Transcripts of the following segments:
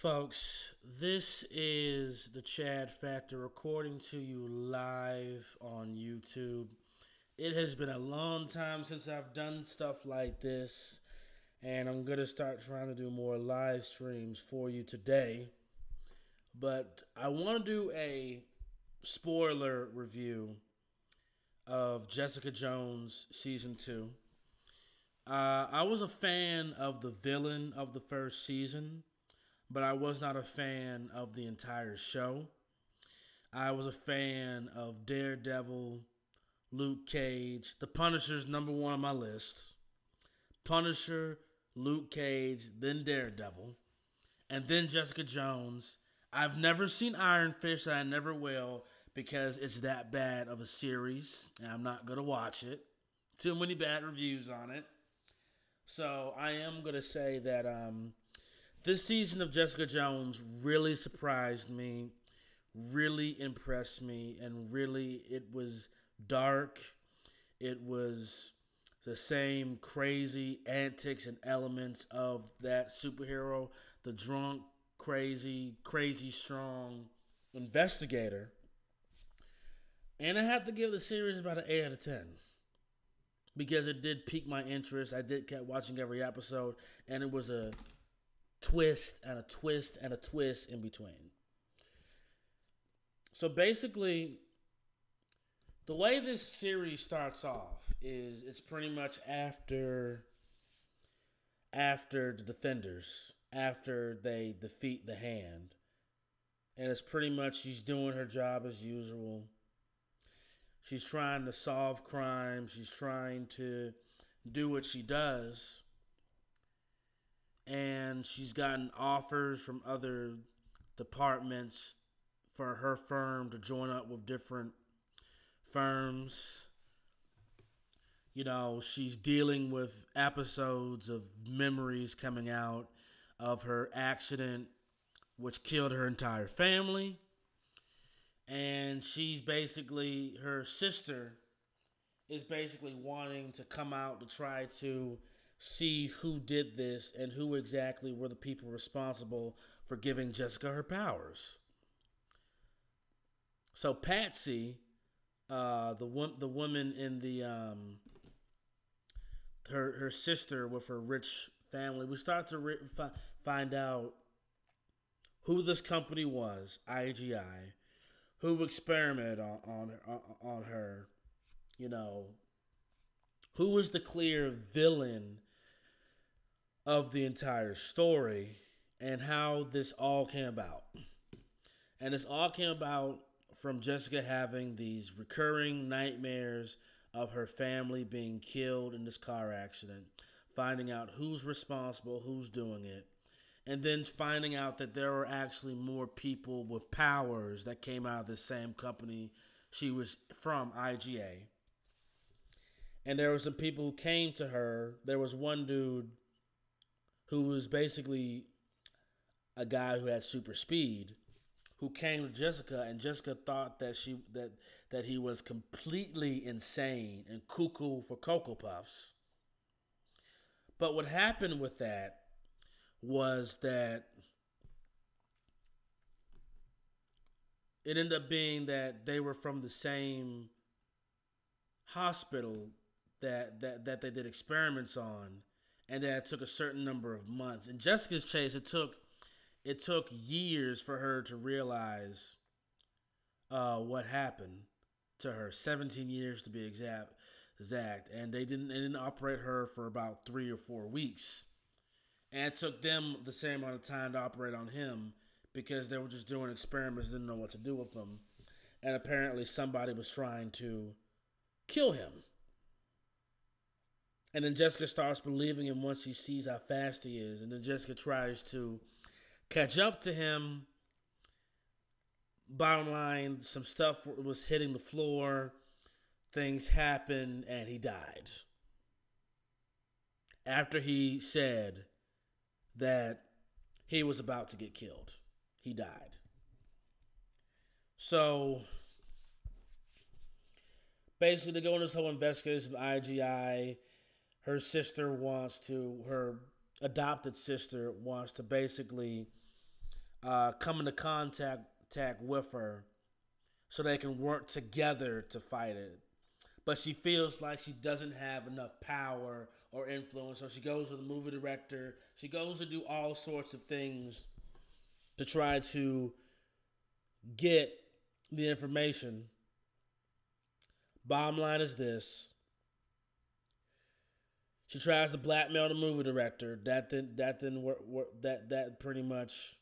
Folks, this is the Chad Factor recording to you live on YouTube. It has been a long time since I've done stuff like this, and I'm going to start trying to do more live streams for you today. But I want to do a spoiler review of Jessica Jones Season 2. I was a fan of the villain of the first season, but I was not a fan of the entire show. I was a fan of Daredevil, Luke Cage. The Punisher's number one on my list. Punisher, Luke Cage, then Daredevil, and then Jessica Jones. I've never seen Iron Fist, and I never will because it's that bad of a series, and I'm not going to watch it. Too many bad reviews on it. So I am going to say that this season of Jessica Jones really surprised me, really impressed me, and really it was dark. It was the same crazy antics and elements of that superhero, the drunk, crazy strong investigator. And I have to give the series about an 8 out of 10. Because it did pique my interest. I did keep watching every episode, and it was a twist and a twist and a twist in between. So basically, the way this series starts off is it's pretty much after the Defenders, after they defeat the Hand. And it's pretty much she's doing her job as usual. She's trying to solve crime. She's trying to do what she does. And she's gotten offers from other departments for her firm to join up with different firms. You know, she's dealing with episodes of memories coming out of her accident, which killed her entire family. And she's basically, her sister is basically wanting to come out to try to see who did this and who exactly were the people responsible for giving Jessica her powers. So Patsy, the woman in the her sister with her rich family, we start to find out who this company was, IGI, who experimented on her, you know, who was the clear villain of the entire story, and how this all came about. And this all came about from Jessica having these recurring nightmares of her family being killed in this car accident, finding out who's responsible, who's doing it, and then finding out that there were actually more people with powers that came out of the same company she was from, IGA. And there were some people who came to her. There was one dude who was basically a guy who had super speed, who came to Jessica, and Jessica thought that that he was completely insane and cuckoo for Cocoa Puffs. But what happened with that was that it ended up being that they were from the same hospital that they did experiments on, and that it took a certain number of months. In Jessica's case, it took years for her to realize what happened to her. 17 years to be exact, and they didn't operate her for about 3 or 4 weeks. And it took them the same amount of time to operate on him because they were just doing experiments, didn't know what to do with them. And apparently somebody was trying to kill him. And then Jessica starts believing him once she sees how fast he is. And then Jessica tries to catch up to him. Bottom line, some stuff was hitting the floor. Things happened, and he died. After he said that he was about to get killed. He died. So basically, to go into this whole investigation of IGI, her adopted sister wants to basically come into contact with her so they can work together to fight it. But she feels like she doesn't have enough power or influence, so she goes to the movie director. She goes to do all sorts of things to try to get the information. Bottom line is this: she tries to blackmail the movie director. That pretty much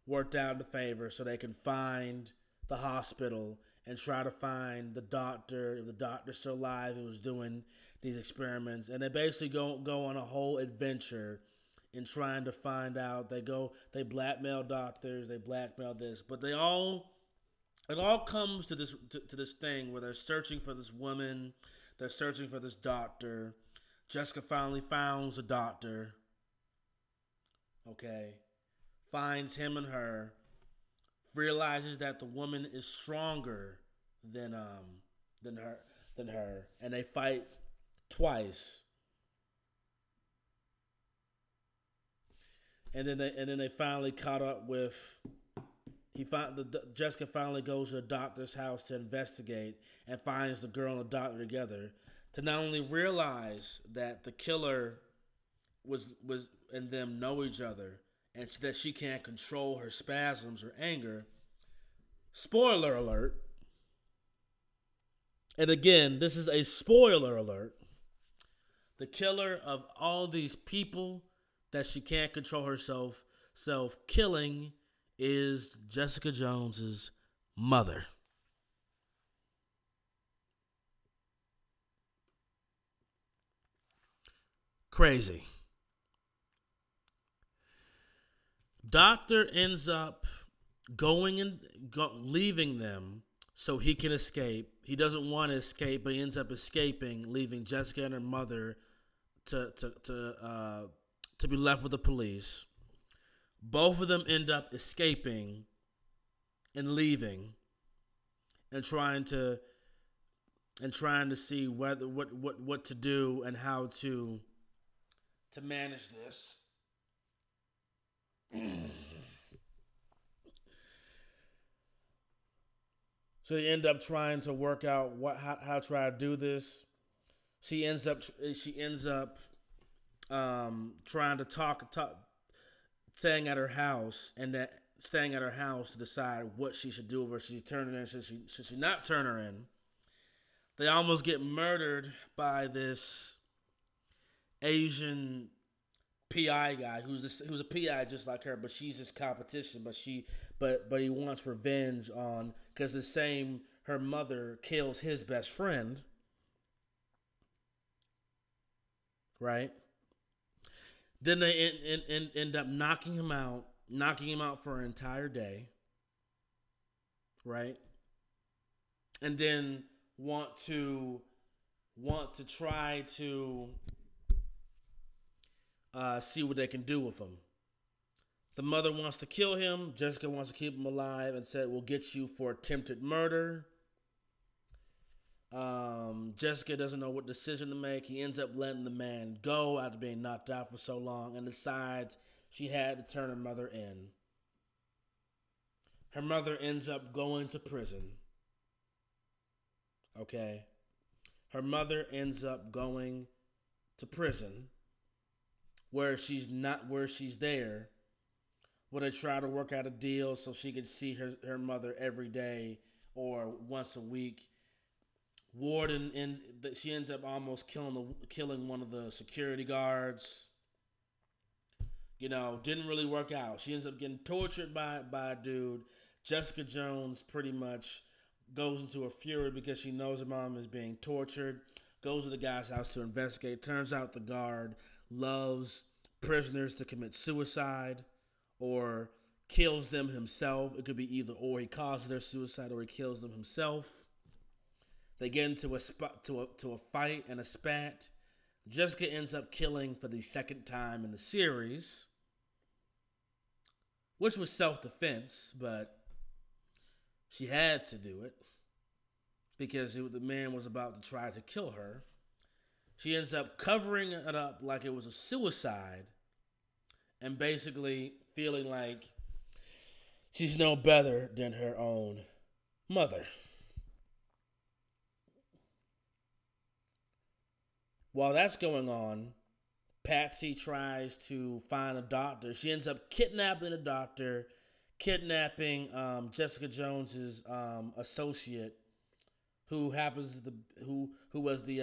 worked out in favor, so they can find the hospital and try to find the doctor, if the doctor's still alive, who was doing these experiments. And they basically go on a whole adventure in trying to find out. They blackmail doctors, they blackmail this, but it all comes to this thing where they're searching for this woman, they're searching for this doctor. Jessica finally finds a doctor. Okay. Finds him and her, realizes that the woman is stronger than her, and they fight twice. And then they finally caught up with. Jessica finally goes to the doctor's house to investigate and finds the girl and the doctor together, to not only realize that the killer was and them know each other, and that she can't control her spasms or anger. Spoiler alert. And again, this is a spoiler alert. The killer of all these people that she can't control herself killing is Jessica Jones's mother. Crazy. Doctor ends up leaving them so he can escape. He doesn't want to escape, but he ends up escaping, leaving Jessica and her mother to be left with the police. Both of them end up escaping and leaving, and trying to see what to do and how to manage this. So they end up trying to work out how to try to do this. She ends up trying to staying at her house to decide what she should do with her. Should she turn her in? Should she not turn her in? They almost get murdered by this Asian PI guy who's a PI just like her, but she's his competition. But he wants revenge on, because her mother kills his best friend, right? Then they end up knocking him out for an entire day, right? And then want to try to see what they can do with him. The mother wants to kill him. Jessica wants to keep him alive and said, "We'll get you for attempted murder." Jessica doesn't know what decision to make. He ends up letting the man go after being knocked out for so long, and decides she had to turn her mother in. Her mother ends up going to prison. Okay? Her mother ends up going to prison, where she's there, where they try to work out a deal so she can see her mother every day or once a week. She ends up almost killing one of the security guards. Didn't really work out. She ends up getting tortured by a dude. Jessica Jones pretty much goes into a fury because she knows her mom is being tortured. Goes to the guy's house to investigate. Turns out the guard loves prisoners to commit suicide or kills them himself. It could be either or. He causes their suicide or he kills them himself. They get into a fight and a spat. Jessica ends up killing for the second time in the series, which was self-defense, but she had to do it because the man was about to try to kill her. She ends up covering it up like it was a suicide and basically feeling like She's no better than her own mother. While that's going on, Patsy tries to find a doctor. She ends up kidnapping a doctor, kidnapping Jessica Jones's associate, who happens to who was the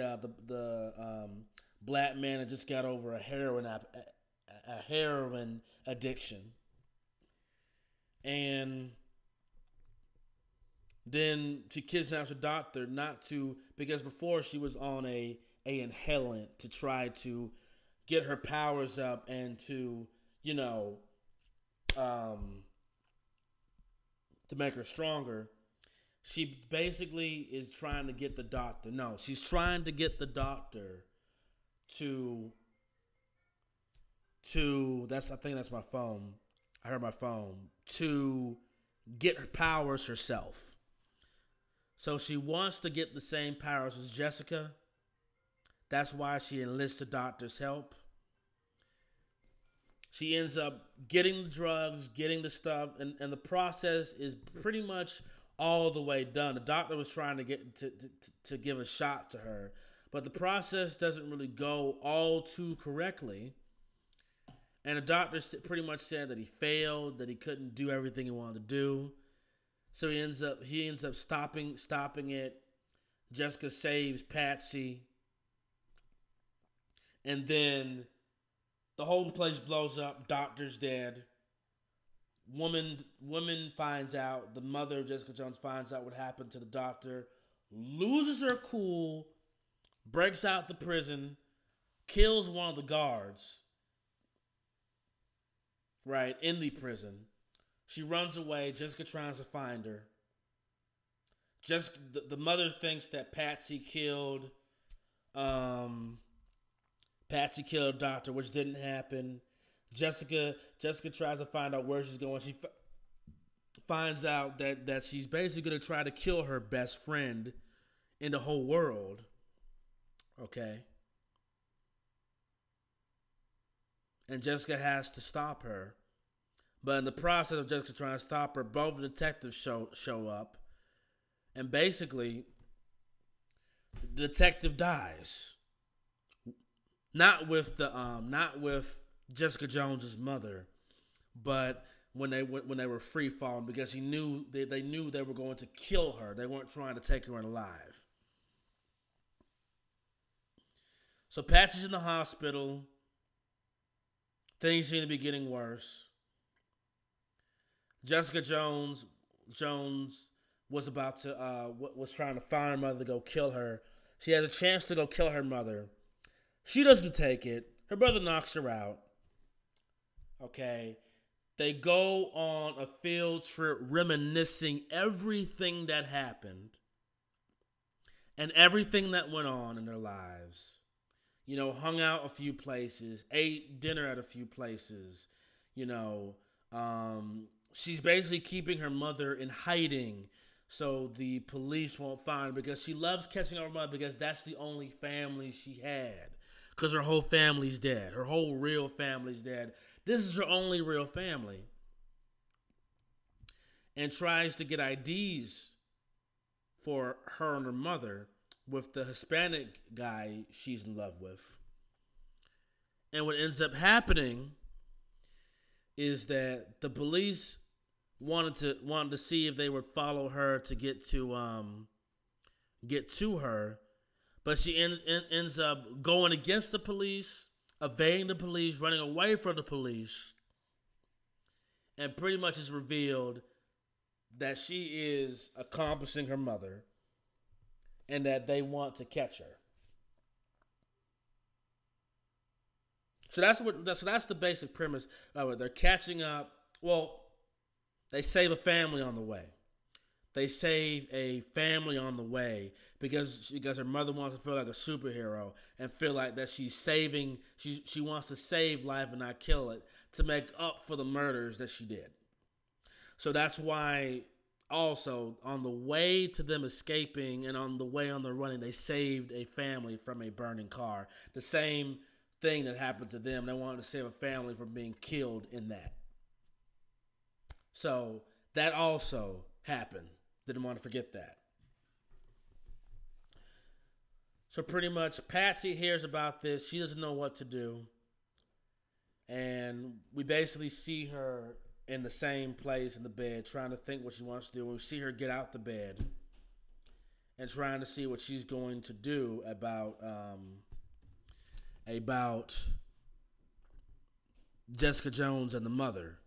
black man that just got over a heroin addiction, and then she kidnaps a doctor not to because before she was on a inhalant to try to get her powers up and to to make her stronger. She basically is trying to get the doctor. No, she's trying to get the doctor to that's I think that's my phone. I heard my phone to get her powers herself. So she wants to get the same powers as Jessica. That's why she enlists the doctor's help. She ends up getting the drugs, getting the stuff, and the process is pretty much all the way done. The doctor was trying to get to give a shot to her, but the process doesn't really go all too correctly. And the doctor pretty much said that he failed, that he couldn't do everything he wanted to do. So he ends up stopping it. Jessica saves Patsy. And then the whole place blows up. Doctor's dead. Woman finds out. The mother of Jessica Jones finds out what happened to the doctor. Loses her cool. Breaks out the prison. Kills one of the guards. Right, in the prison. She runs away. Jessica tries to find her. The mother thinks that Patsy killed a doctor, which didn't happen. Jessica tries to find out where she's going. She finds out that she's basically going to try to kill her best friend in the whole world. Okay. And Jessica has to stop her. But in the process of Jessica trying to stop her, both detectives show up. And basically, the detective dies. Not with Jessica Jones's mother, but when they were free falling, because they knew they were going to kill her. They weren't trying to take her in alive. So Patsy's in the hospital. Things seem to be getting worse. Jessica Jones was was trying to find her mother to go kill her. She has a chance to go kill her mother. She doesn't take it. Her brother knocks her out. Okay. They go on a field trip reminiscing everything that happened and everything that went on in their lives. Hung out a few places, ate dinner at a few places. She's basically keeping her mother in hiding so the police won't find her, because she loves catching her mother, because that's the only family she had. Because her whole family's dead. Her whole real family's dead. This is her only real family. And tries to get IDs for her and her mother with the Hispanic guy she's in love with. And what ends up happening is that the police wanted to see if they would follow her to get to her. But she ends up going against the police, evading the police, running away from the police. And pretty much is revealed that she is accomplishing her mother and that they want to catch her. So that's the basic premise of it. They're catching up. Well, they save a family on the way. They save a family on the way because her mother wants to feel like a superhero and feel like that she wants to save life and not kill it to make up for the murders that she did. So that's why also on the way to them escaping and on the way on the running, they saved a family from a burning car. The same thing that happened to them. They wanted to save a family from being killed in that. So That also happened. Didn't want to forget that. So pretty much, Patsy hears about this. She doesn't know what to do. And we basically see her in the same place in the bed, trying to think what she wants to do. And we see her get out the bed and trying to see what she's going to do about Jessica Jones and the mother.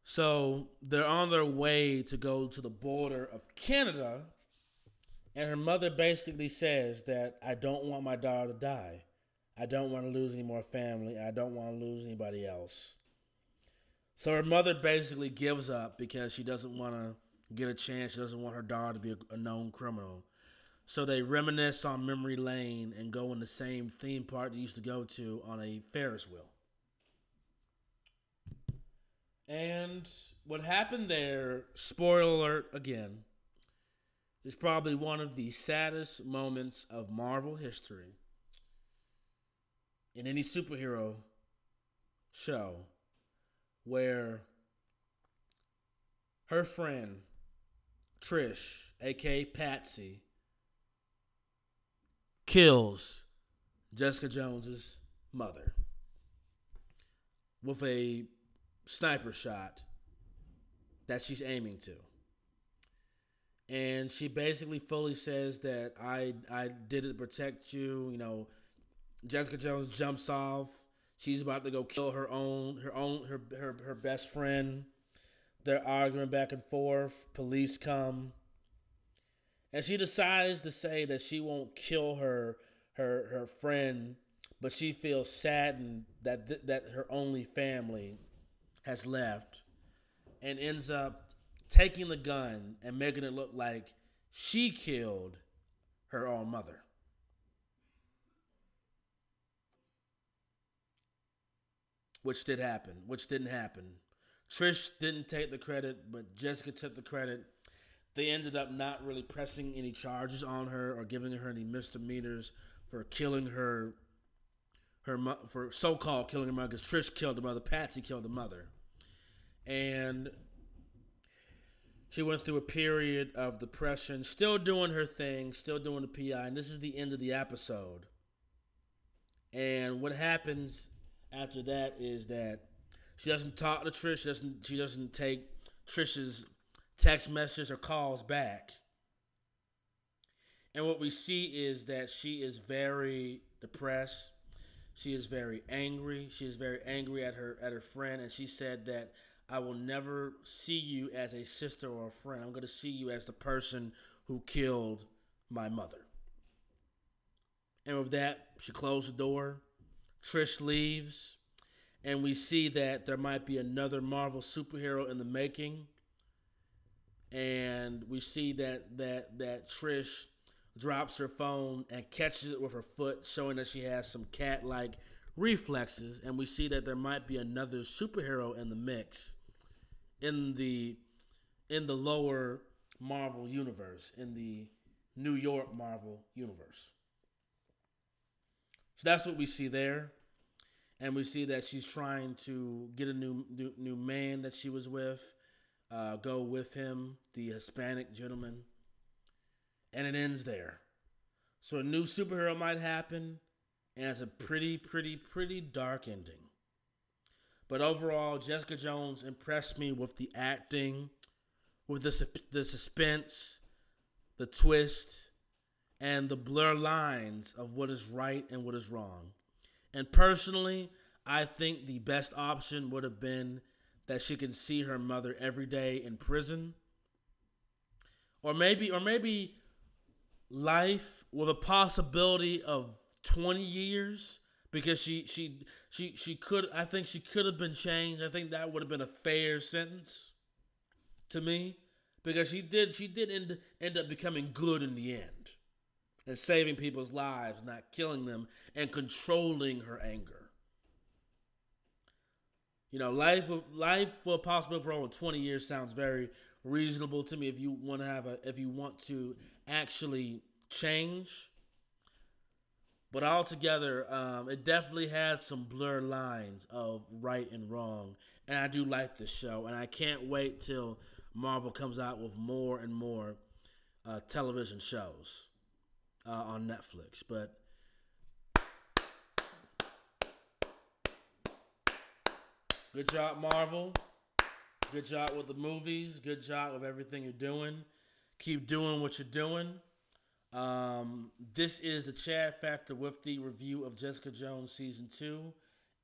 So they're on their way to go to the border of Canada, and her mother basically says that I don't want my daughter to die. I don't want to lose any more family. I don't want to lose anybody else. So her mother basically gives up because she doesn't want to get a chance. She doesn't want her daughter to be a known criminal. So they reminisce on memory lane and go in the same theme park they used to go to on a Ferris wheel. And what happened there, spoiler alert again, is probably one of the saddest moments of Marvel history in any superhero show, where her friend Trish, aka Patsy, kills Jessica Jones's mother with a sniper shot that she's aiming to. And she basically fully says that I did it to protect you. You know, Jessica Jones jumps off. She's about to go kill her best friend. They're arguing back and forth. Police come. And she decides to say that she won't kill her friend, but she feels saddened that her only family has left, and ends up taking the gun and making it look like she killed her own mother. Which didn't happen. Trish didn't take the credit, but Jessica took the credit. They ended up not really pressing any charges on her or giving her any misdemeanors for killing for so-called killing her mother, because Trish killed the mother, Patsy killed the mother. And she went through a period of depression, still doing her thing, still doing the PI, and this is the end of the episode. And what happens after that is that she doesn't talk to Trish, she doesn't take Trish's text messages or calls back. And what we see is that she is very depressed. She is very angry. She is very angry at her friend, and she said that I will never see you as a sister or a friend. I'm going to see you as the person who killed my mother. And with that, she closed the door. Trish leaves, and we see that there might be another Marvel superhero in the making. And we see that Trish drops her phone and catches it with her foot, showing that she has some cat-like reflexes. And we see that there might be another superhero in the mix in the lower Marvel universe, in the New York Marvel universe. So that's what we see there. And we see that she's trying to get a new man that she was with, go with him, the Hispanic gentleman. And it ends there. So a new superhero might happen, and it's a pretty dark ending. But overall, Jessica Jones impressed me with the acting, with the suspense, the twist, and the blur lines of what is right and what is wrong. And personally, I think the best option would have been that she can see her mother every day in prison. Or maybe life with a possibility of 20 years, because she could, I think she could have been changed. I think that would have been a fair sentence to me, because she did end up becoming good in the end and saving people's lives, not killing them, and controlling her anger. You know, life for a possible parole of 20 years sounds very reasonable to me if you want to actually change. But altogether, it definitely had some blurred lines of right and wrong. And I do like this show. And I can't wait till Marvel comes out with more and more television shows on Netflix. But good job, Marvel. Good job with the movies. Good job with everything you're doing. Keep doing what you're doing. This is the Chad Factor with the review of Jessica Jones Season 2.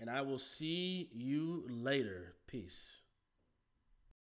And I will see you later. Peace.